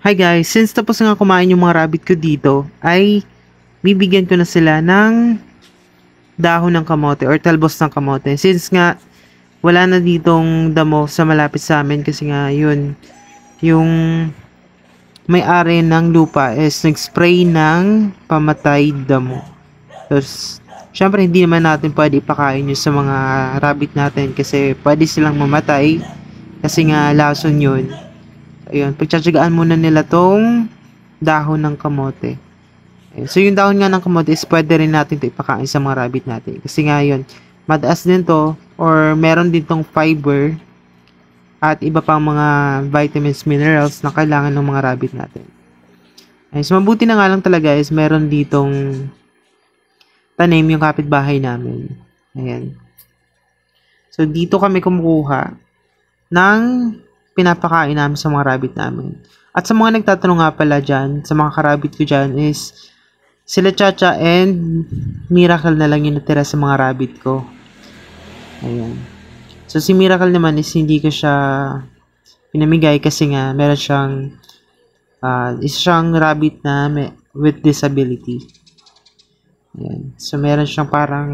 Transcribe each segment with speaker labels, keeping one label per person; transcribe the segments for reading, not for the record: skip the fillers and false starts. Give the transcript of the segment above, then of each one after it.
Speaker 1: Hi guys, since tapos nga kumain yung mga rabbit ko dito, ay bibigyan ko na sila ng dahon ng kamote or talbos ng kamote. Since nga wala na ditong damo sa malapit sa amin kasi nga yun, yung may-ari ng lupa is nag-spray ng pamatay damo. Tapos, syempre hindi naman natin pwede ipakain yun sa mga rabbit natin kasi pwede silang mamatay kasi nga lason yun. Ayun, pagtsatsagaan muna nila tong dahon ng kamote. Ayun. So, yung dahon nga ng kamote is pwede rin natin ito ipakain sa mga rabbit natin. Kasi nga yun, mataas din to or meron din tong fiber at iba pang mga vitamins, minerals na kailangan ng mga rabbit natin. Ayun. So, mabuti na nga lang talaga is meron ditong tanim yung kapitbahay namin. Ayan. So, dito kami kumukuha ng pinapakain namin sa mga rabbit namin. At sa mga nagtatanong nga pala dyan, sa mga karabit ko dyan is sila Chacha and Miracle na lang yung natira sa mga rabbit ko. Ayan. So si Miracle naman is hindi ko siya pinamigay kasi nga meron siyang isa siyang rabbit na with disability. Ayan. So meron siyang parang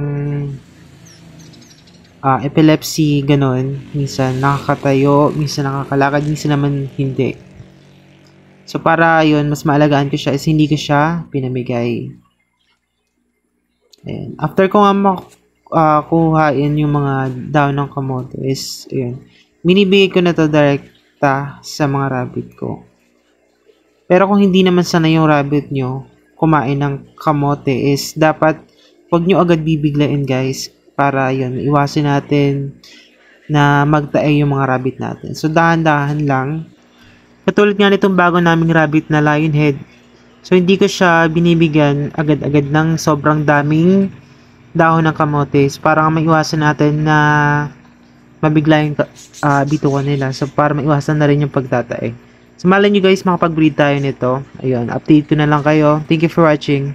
Speaker 1: epilepsy, ganon. Minsan nakakatayo, minsan nakakalakad, minsan naman hindi. So, para yun, mas maalagaan ko siya is hindi ko siya pinamigay. Ayan. After ko nga kuhain yung mga dahon ng kamote is, ayun, minibigay ko na to direkta sa mga rabbit ko. Pero kung hindi naman sana yung rabbit nyo kumain ng kamote is dapat wag nyo agad bibiglain guys para yun, iwasin natin na magtae yung mga rabbit natin. So, dahan-dahan lang. Katulad nga nitong bago naming rabbit na lionhead. So, hindi ko siya binibigyan agad-agad ng sobrang daming dahon ng kamotes para maiwasan natin na mabigla yung bitukan nila. So, para maiwasan na rin yung pagtatae. So, malay nyo guys, makapag-breed tayo nito. Ayun, update ko na lang kayo. Thank you for watching.